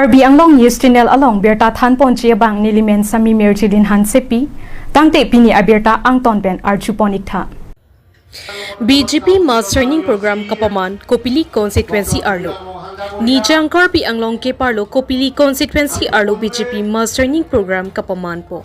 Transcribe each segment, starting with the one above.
Karbi Anglong News Channel along Berta Than Ponchia Bang Nilimen Sami Merchidin Han Sepi, Tangte Pini Aberta Angton Ben Archuponikta. BJP Mass Training Program Kapaman Kopili Constituency Arlo. Nijang Karbi Anglong ke Parlo Kopili Constituency Arlo BJP Mass Training Program Kapaman po.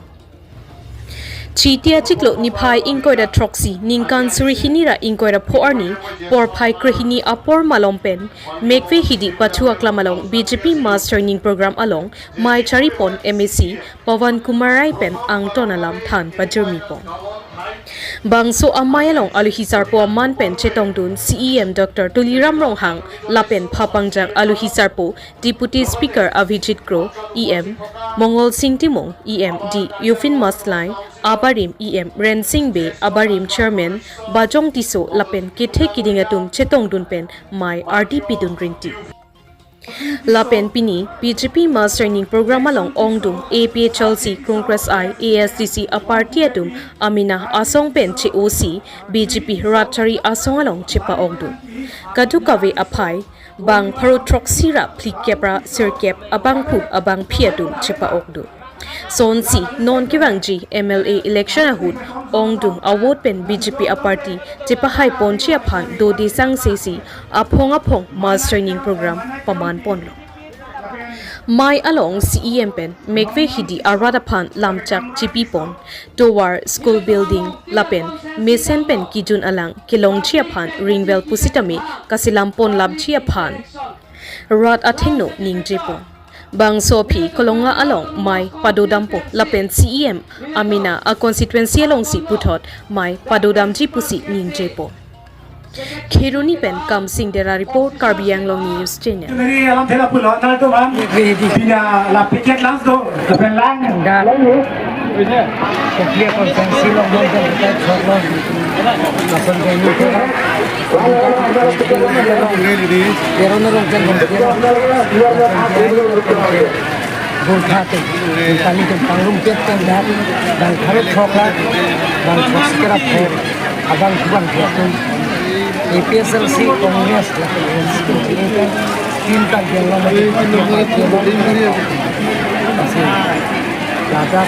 Chitia chiklo ni phai inkoida troxy ningkan surihinira inkoida phoarni por phai krihini apor malompen Mekve Hidi Pathu Aklam along BJP Mass Training Program along Mai Charipon MAC Pawan Kumarai pen ang tonalam than pajurmi pon Bangso amayalong aluhisar po man pen chetong dun CEM Dr. Tuliram Ronghang lapen papangjang aluhisar po Deputy Speaker Avijit Kro EM Mongol Singh Timong EM D Yufin Maslai Abarim EM Ren Singh Be Abarim Chairman Bajong Tiso lapen kithe kidingatum chetong dun pen mai RDP dun rinti Lapen Pini, BJP Mass Training Program along Ongdum, APHLC, Congress I, ASDC, Apartiatum, Amina, Asong Pen, Che OC, BJP Ratari Asong along Chipa Ongdum. Kadukave Apai, Bang Parotroxira, Plikepra, Sirkep, Abang Pup, Abang Piatum, Chipa Ongdum. Sonsi, non-Kirangji, MLA election ahud, Ongdum, award pen BJP Aparti, Chipahay Ponchi Apan, Dodi Sang Sesi, Apong Mass Training Program, Paman Ponlo. Mai along CEM pen, Mekve Hidi Aradapan, Lamchak, Chipipon, Towar, School Building, Lapen, Mesen pen Kijun Alang, Kilong Chiapan, Ringwell Pusitame, Kasilampon Lab Chiapan, Rat Atengno, Ning Jepon. Bang Sopi, Kolonga along, Mai, Padodampo, Lapen CEM, Amina, a constituency along si Putot, Mai, Padodam Jipusi, Ning Jepo. Keruni Pen, Kam Sing Dera Report, Karbi Anglong News Channel. Bulkhate, kami ke panggung kita dan kami coklat dan sekarang pun abang kubang itu APSLC Kongres ini cinta yang lama masih ada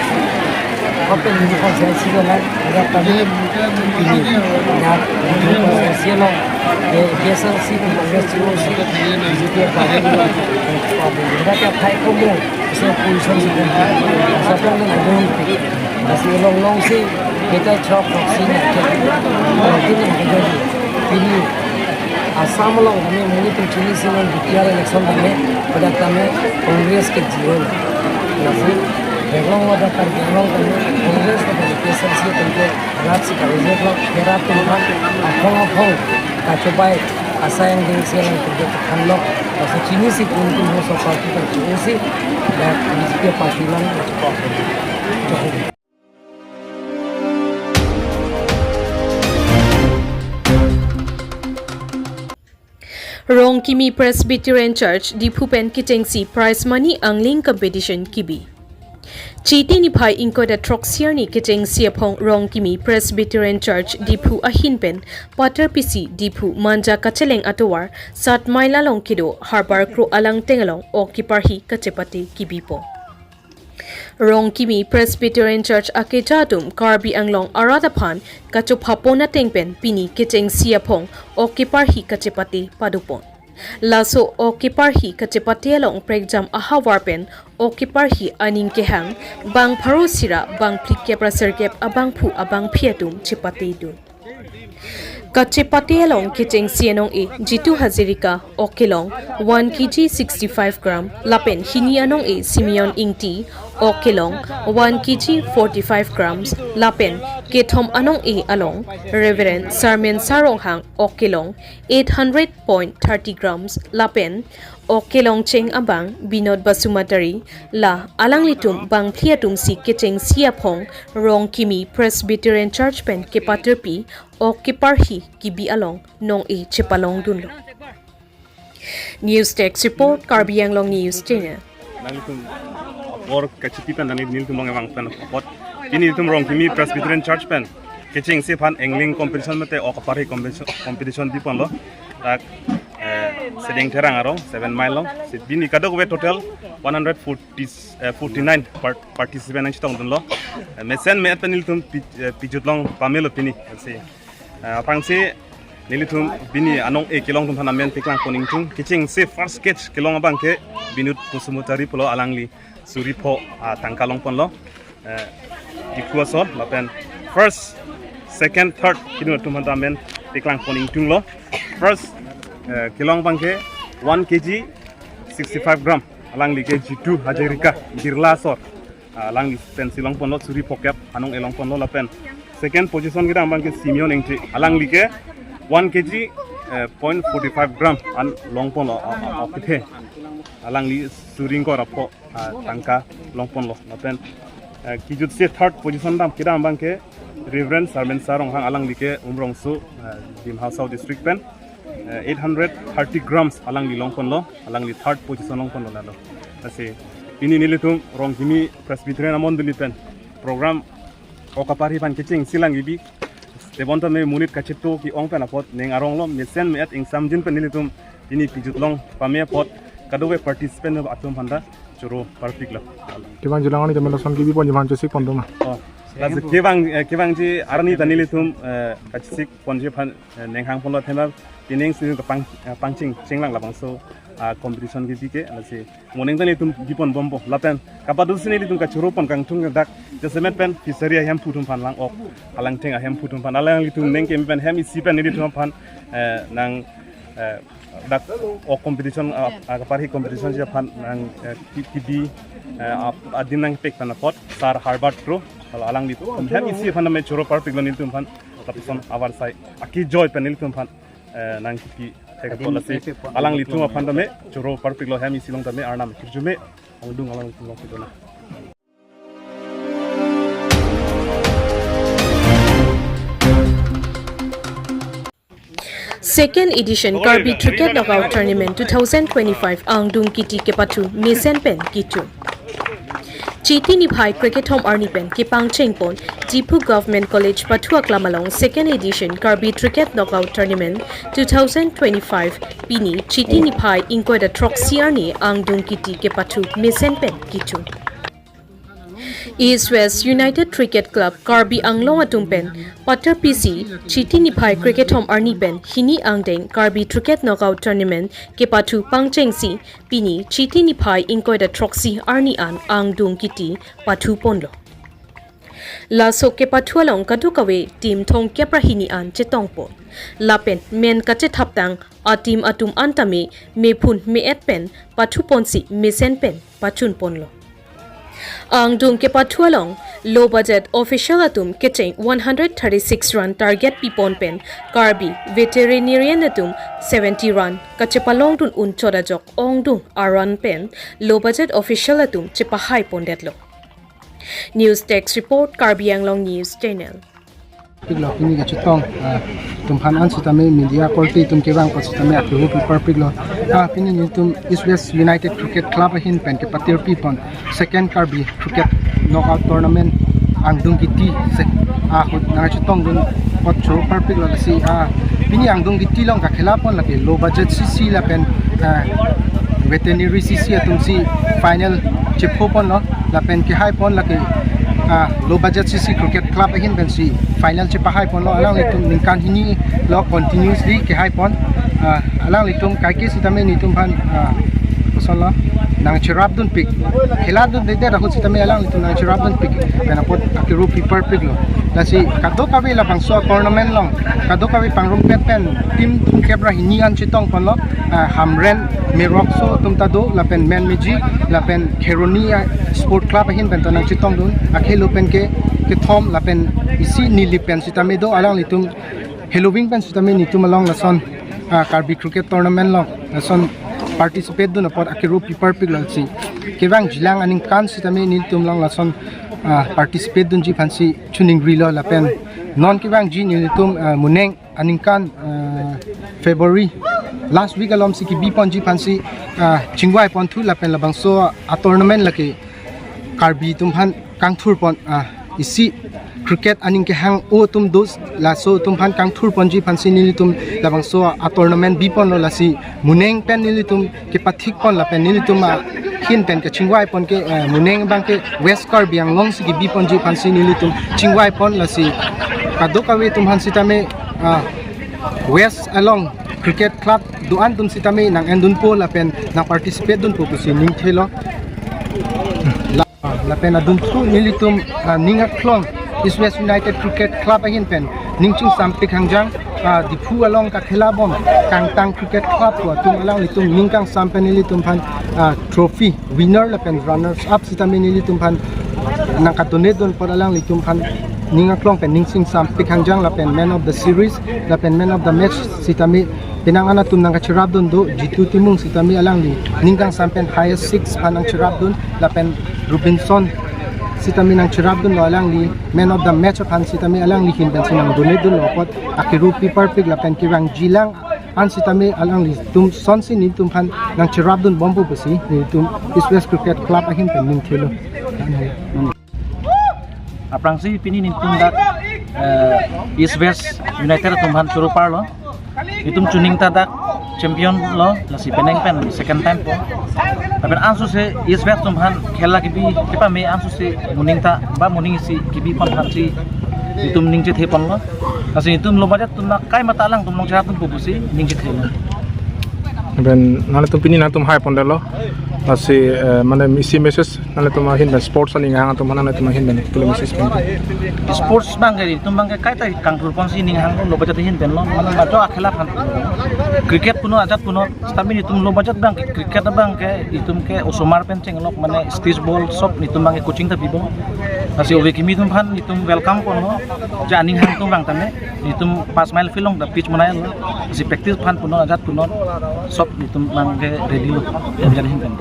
apa yang konsensi lah ada kami ini ya konsensi lah APSLC Kongres itu juga pada mereka thay komung saya punya siapa yang ada masih long sih kita coklat sini kita ini asam long kami mungkin tujuh sih long bicara election kami pada kami Kongres ke jiwa masih Anglong ada karbi Anglong kami Kongres pada APSLC tentu raksi kalau itu kira tuhan apong kacobai asa yang dengsi yang kerja terkanlok masa cini sih untuk musuh parti tercuci sih dan BJP parti lang cukup. Rong Kimi Presbyterian Church di Phupen Kitengsi Prize Money Angling Competition Kibi. Chiti ni phai inkoda troxier ni kiteng siapong Rong Kimi Presbyterian Church Dipu Ahinpen Pater PC Dipu Manja Kacheleng Atowar Sat Maila Long Kido Harbor Kro Alang Tengalong o Kiparhi Kachepati Kibipo Rong Kimi Presbyterian Church Akejatum Karbi Anglong Aradapan Kachopapona Tengpen Pini Kiteng siapong o Kiparhi Kachepati Padupon Laso o Kiparhi Kachepati along Pregjam Ahawarpen o Kiparhi Aning Kehang Bang Parosira Bang Plikepra Sergep Abang Pu Abang Piatum Chipati Dun Kachepati along Kiteng Sienong E Jitu Hazirika o Kilong 1 kg 65 gram Lapen Hini Anong E Simeon Ingti o Kilong 1 kg 45 grams Lapen Kethom Anong E Along Reverend Sarmen Saronghang o Kilong 800.30 grams Lapen o Kilong Cheng Abang Binod Basumatari La Alang Litum Bang Pliatum Si Kiteng Siapong Rong Kimi Presbyterian Church Pen Kepaterpi o Kiparhi Kibi Along Nong E Chipalong Dunlo. News Text Report Karbi Anglong News Channel. Or kachipipan dan nil tumang evang pen pot ini tum Rong Kimi Presbyterian Church pen kecing si pan angling competition mate o kapari competition di pon lo tak Kedeng terang arong 7 mile long. Bini kadok we total 149 participant ang chitong dun lo. Mesen me apan nilitum pijut long pamelo pini. Kasi apang si nilitum bini anong kilong tum hanamen tiklang koning tung kicing si first sketch kilong abang ke binut pusumutari pulo alangli suripo tangkalong pon lo. Ikuaso lapen first, second, third kinu tum hanamen tiklang koning tung lo. First kilong bangke 1 kg 65 gram alangli kg 2 Ajaimek girla sor alangli pensilong pon lo suri pokep anong elong pon lo lapen second position kita bangke simion engti alangli ke 1 kg 0.45 gram an long pon lo opithe alangli suring ko rapo tangka long pon lo lapen kijut se third position dam kita bangke Reverend Sarmen Sarong hang alangli ke umrong su Dimhau South District pen 830 grams alang li longpon lo alang li third position longpon lo nalo kasi ini nilitum rong kimi presbyterian amon dilipen program okapari pan kicing silang ibi tebonta me munit kachito ki ong pen apot neng arong lo mesen me at exam jin pen nilitum ini pijut long pame pot kadowe participant atum handa churo perfect lo kibang julang ani temelo son gibi pon jaman josik pon doma Lalu kibang ji arani tanilitum kacik ponje pan nenghang pon lo tema Kedeng sini pangcing cinglang lapang so competition gitu ke, nasi morning tadi itu gipon bombo, lapen kapadu sini itu kacurupan kang tung dak, jasemet pen fiseria hem putum pan lang ok, alang tengah hem putum pan, alang itu neng kem pen hem isi pen ini tu pan nang dak ok competition kapari competition siapa pan nang Hidi adin nang pek pan pot, sar Harvard pro, kalau alang itu hem isi pan namanya curu perfect lo itu pan, tapi son awal saya aki joy pen itu pan nang ki teka polasi alang litung apan dame choro perfect lo hemi silong dame arnam kirjume ongdung alang litung lo pidona Second edition Karbi Cricket Knockout Tournament 2025 Angdung Kiti ke Pathu Mesen Pen Kitu Chiti Niphai Cricket Home Arni Pen Kipang Chengpon Jipu Government College Pathu Aklam along Second Edition Karbi Cricket Knockout Tournament 2025 Pini Chiti Niphai Inko da Troxy Arni Angdung Kiti ke Pathu Mesen Pen Kitu East West United Cricket Club Karbi Anglong Atumpen Patter PC Chiti Niphai Cricket Home Arni Pen Hini Angdeng Karbi Cricket Knockout Tournament ke Pathu Pangchengsi Pini Chiti Niphai Inko da Troxy Arni an Angdung Kiti Pathu Ponlo Laso ke Pathu along kadukawe team thong kepra hini an chetongpo Lapen men kache thaptang a team atum antame mephun me etpen Pathu ponsi mesen pen Pachun Ponlo Angdung ke Pathu along low budget official atum kitching 136 run target pipon pen Karbi veterinarian atum 70 run kachepalong tun un chodajok ongdung aran pen low budget official atum chepahai pondetlo News Text Report Karbi Anglong News Channel piglo kini ga chutong tumhan an sitame media quality tum kebang ko sitame akru paper piglo kini ni tum East West United Cricket Club hin pen ke patir pipon second Karbi Cricket Knockout Tournament Angdung Kiti hut na chutong dun pot cho paper piglo si pini Angdung Kiti long ka khelapon laki low budget CC la pen veterinary CC atum si final chepopon lo la pen ke high pon laki low budget CC Cricket Club ahin ben si final che pahai pon lo alang litum ningkan hini lo continuously ke hai pon alang litum kai ke sitame nitum phan sala nang chirap dun pick khela dun de da khut sitame alang litum nang chirap dun pick ben apot akiru people pick lo la si kadok kawe la pang so tournament long kadok kawe pang rum pet pen team tum kebra hini an chitong pon lo hamren merok so tum ta do la pen men meji la pen kheroni sport club ahin ben tanang chitong dun akhelo pen ke thom la pen isi nili pen sitame do alang litum Halloween pen sitame nitum along lason Karbi Cricket Tournament long lason participate do na pot akiru paper piglal si kebang jilang aning kan sitame nitum long lason participate dun ji phansi chuning rilo la pen non kebang ji nitum muneng aning kan February last week alom si ki bi pon ji phansi chingwai pon thu la pen labang so a tournament laki Karbi tum phan kangthur pon isi cricket aning ke hang o tum dos la so tum phan kang thur ponji phansi nili tum labang so a tournament bi pon lo la si muneng pen nili tum ke pathik pon la pen nili tum a khin pen ke chingwai pon ke muneng bang ke west kar biang long si ke bi ponji phansi nili tum chingwai pon la si kadokawe tum han sitame west along cricket club duan tum sitame nang endun po la pen na participate dun po si ning thelo la pen adun thu nili tum ninga klong East West United Cricket Club ahin pen ningching sampik hangjang di phu along ka khela bom kang tang cricket club ko tum alang litum ningkang sampen litum phan trophy winner la pen runners up sitamin litum phan nang ka donate don por alang litum phan ninga klong pen ningsing sampik hangjang la pen man of the series la pen man of the match sitami pinangana tum nang ka chirab don do jitu timung sitami alang li ningkang sampen highest 6 phan ang chirab don la pen Robinson sitami nang chirab dun lo alang li man of the match of han sitami alang li hin ben sinang donate dun lo pot akiru paper pig la pen kirang jilang an sitami alang li tum son sin ni tum han nang chirab dun bombu basi ni tum East West Cricket Club ahin pen ning thelo aprang si pini nin tum dak East West United tum han churu par lo itum chuning ta dak champion lo la si peneng pen second time po tapi ansu se East West tum han khela ki bi kipa me ansu se muning ta ba muning si ki bi pon han si itum ning je the pon lo asi itum lo bajat tum na kai mata lang tum long cha tum pu si ning je the lo ben nale tum pini na tum hai pon lo asi mane misi message nale tum hin ben sports ani hang tum nale tum hin ben tulo message pen sports bang ke tum bang ke kai ta kang thur pon si ning hang lo bajat hin ben lo man ma jo akhela phan cricket puno ajat puno stamina itum lo bajat bang cricket bang ke itum ke osomar pen chenglok mane stage ball sop nitum bang ke coaching ta bibo asi obe kimi tum phan itum welcome pon lo janing hang tum bang tame itum 5 mile filong da pitch manai lo asi practice phan puno ajat puno sop itum bang ke ready lo jadi hin ben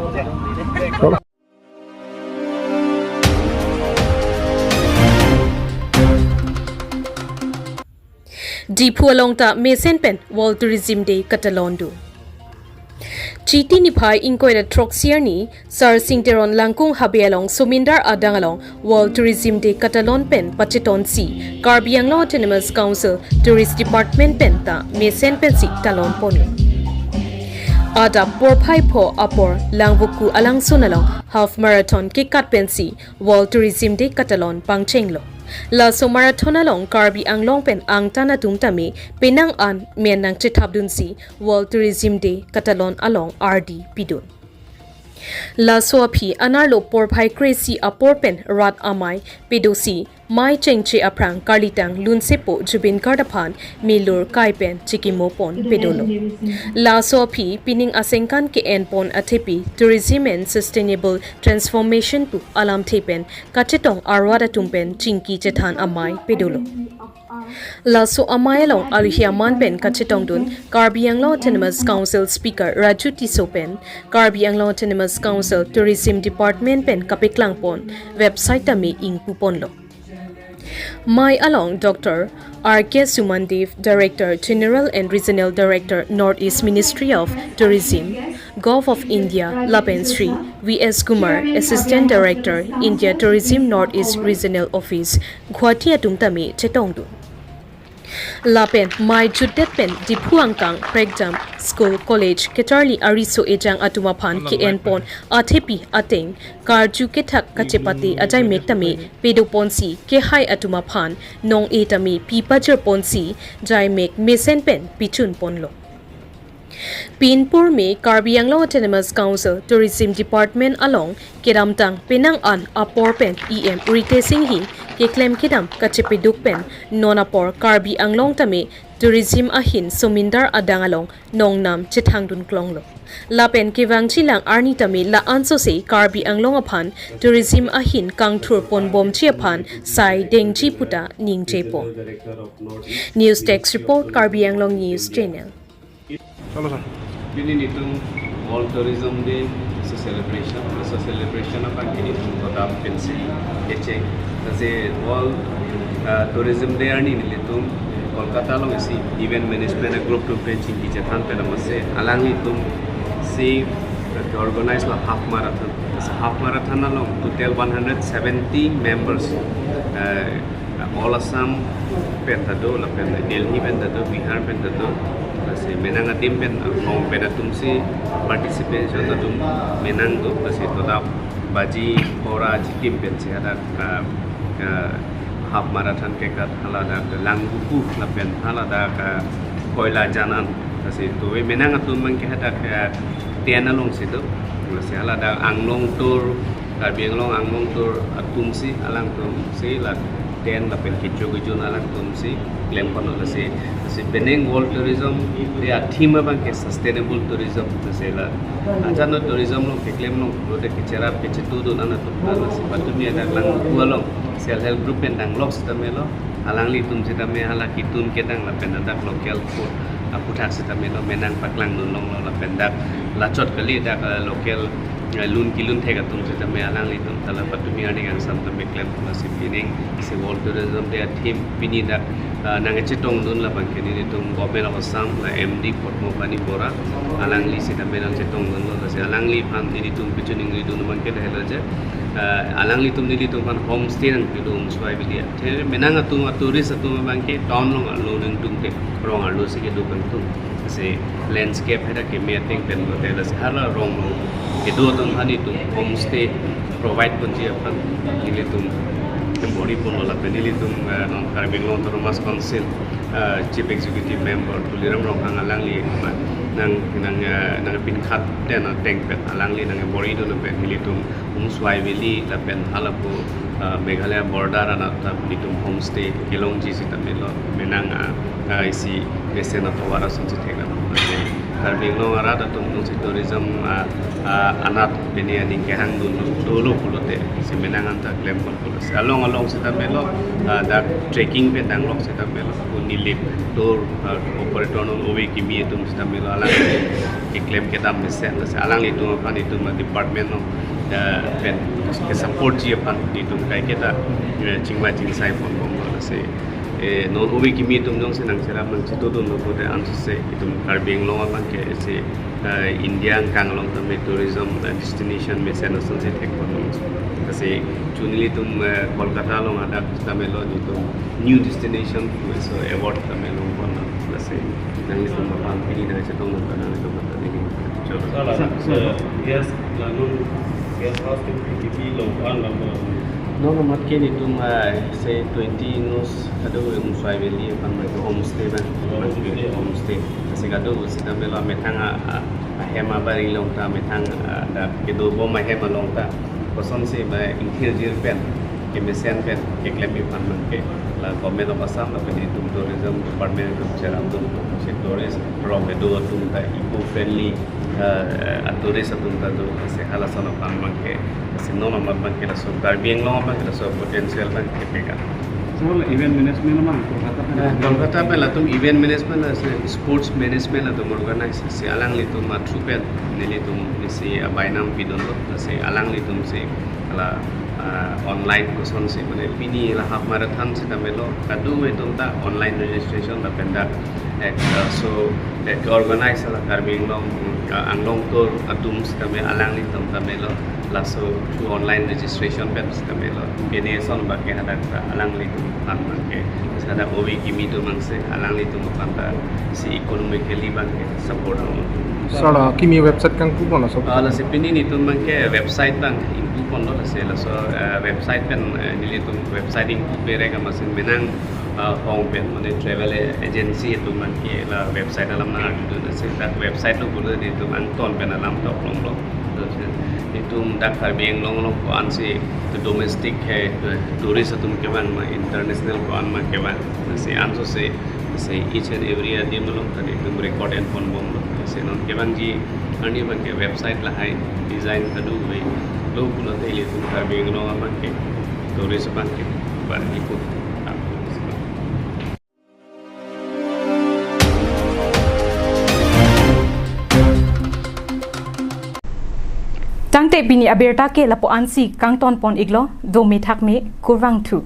Dipu along ta Mesen Pen World Tourism Day Catalondo. Chiti Nipai Inquire Troxier ni Sar Singteron Langkung Habi along Sumindar Adang along World Tourism Day Catalon Pen Pacheton Si Karbiang Autonomous Council Tourist Department Pen ta Mesen Pen Si Talon Pono. Ada Porpai Po Apor Langvuku Alang Sunalong Half Marathon Kikat Pensi World Tourism Day Catalon Pangchenglo. La so marathon along Karbi Anglong pen ang tana tumtami pinang an menang chitabdun si World Tourism Day Catalon along RD Pidun. La so api anarlo porpai crazy apor pen rat amai pedosi mai chengche aprang karlitang lunsepo jubin kardapan milur kaipen chikimo pon pedolo. La so api pining asengkan ke en pon atepi tourism and sustainable transformation pu alam tepen kachetong arwada tumpen chingki chethan amai pedolo. La so amayalong alhiaman pen kachetong dun Karbi Anglong Autonomous Council Speaker Raju Tisopen Karbi Anglong Autonomous Council Tourism Department pen kapiklang pon website tami ing pupon lo. Mai along Dr. R.K. Sumandev, Director General and Regional Director Northeast Ministry of Tourism, Gulf of India, Lapen Sri, V.S. Kumar, Assistant Director, India Tourism Northeast Regional Office, Guwahati Atumtami, Chetongdu. Lapen Mai Judet Pen Dipuangkang Pregdam School College Ketarli Ariso Ejang Atumapan KN Pon Athepi Ateng Karju Ketak Kachepati Ajaimek Tami Pedoponsi Kehai Atumapan Nong Etami Pipajer Ponsi Jaimek Mesen Pen Pichun Ponlo. Pinpur में कार्बी Anglong Autonomous Council Tourism Department along Keramtang Penang an Apor Pen EM Rite Singh hi ke claim kedam kachepiduk pen nonapor Karbi Anglong tame tourism ahin Sumindar Adang along Nongnam Chithangdun Klonglo. La pen kewang chilang arni tame la anso se Karbi Anglong apan tourism ahin kangthur pon bom chi apan sai dengchi puta ningche po. News Text Report Karbi Anglong News Channel. Ini itu World Tourism Day celebration apa ini itu kota pensi kece. Jadi World Tourism Day ini itu Kolkata lo mesti event management group to pensi kita kan pada masa alang itu si organize lah half marathon half marathon along total 170 members. All Assam pentado, la pen Delhi pentado, Bihar pentado. Kasi menang atim pen hong penatum si participation atum menang tu kasi tolap baji ora chitim pen si ada half marathon ke kat halada langgupu la pen halada ka koila janan kasi tu menang atum man ke hada tiana long situ kasi halada Anglong tur Karbi Anglong Anglong tur atum si alang tum si la ten la pen kicho alang tum si claim kono la si Penang world tourism they are theme bang ke sustainable tourism se la ajano tourism lo ke claim lo rote ke chera ke chitu do na to la si patumi ada lang kualong self help group pen dang loks tamelo alang li tum sita me hala kitun ke dang la pen dak local food aku tak sita me lo menang paklang nun long la pen dak lachot kali dak local lun kilun thega tum sita me alang li tum tala patumi ani ang sam tam me claim la si Penang se world tourism they are theme pini dak nang cetong dun la bang kini tum government of Assam la MD Potmo Pani Bora alang li sita me nang cetong dun la se alang li phan ni tum pichuning li dun bang ke hela je alang li tum ni tum pan homestay nang dum swai bilia the menang atum tourist atum bang ke town long allo nang tum te rong allo se ke du bang tum se landscape hera ke me ting pen lo te la hala rong lo ke do tum hani tum homestay provide pun ji apan ni tum body pun la penili tum non Karbi Anglong Thomas Council chief executive member tuliram rong hang alang li nang pin khat den tank pet alang li nang body do pe hili tum swai valley la pen halapu Meghalaya border ana ta pitum homestay Kelongji sita melo menang isi mesena tawara sunsi thega Karbi Anglong arada tum si tourism anat beniani ke hang dulu pulote si menang anta claim pun pulos along sita melo da trekking pe dang lok sita melo unilip tour operator non owe kimi tum sita melo alang ke claim ke dam mesen alang itu pan itu department no pen ke support ji pan itu kai kita chingwa chingsai pon bom se non owe kimi tum jong senang sera man chitu dun no de ansu se itu Karbi Anglong pan ke se India Anglong tame tourism destination mesen asan se thek pon kasi chunili tum Kolkata long ada tamelo itu new destination so award tamelo pon kasi nang tum pan pini na chetong no kana to mata ni yes lalu guest house ke PTP lo an no mat ke ni tum say 20 nos ado swai valley pan ma homestay ban homestay kasi kado sita melo metanga hema bari long ta metang da ke do bo ma hema long ta person se ba interior pen ke mesen pen ke claim pan man ke la government of Assam la pen tum tourism department tum cheram tum se tourist from do tum ta eco friendly tourist tum ta do se hala sana pan man ke se no ma ban ke la so Karbi Anglong ban ke la so potential ban ke peka so event management mang Kolkata pe la tum event management la sports management la tum organize se alang li tum trupen nili tum se bainam pidon lo se alang li tum se ala online koson se mane pini la half marathon se tamelo kadu me tum ta online registration la penda so to organize la Karbi Anglong tour atum se tame alang li tum tamelo la so to online registration pe se tamelo bene son ba ke hada alang li tum pan ke sada owi kimi tu mangse alang li tum panta si economically bang support sala kimi website kang ku bono so ala si pini ni tum ke website bang impu pon la se la so website pen nili tum website impu pere ka masin menang home pen mane travel agency tu man ke la website alam na tu se ta website lo bulu di tum ang ton pen alam top long lo itu dak Karbi Anglong lo ko an se domestic है tourist तुम के ban international ko an ma ke ban se an so se each and every adi malom tani tum record and phone bom se non ke ban ji ani ban ke website la hai design kadu we lo pula te le tum Karbi Anglong ban ke tourist ban ke ban ikut Tangte bini aberta ke lapo ansi kang ton pon iglo do me thak me kurang thu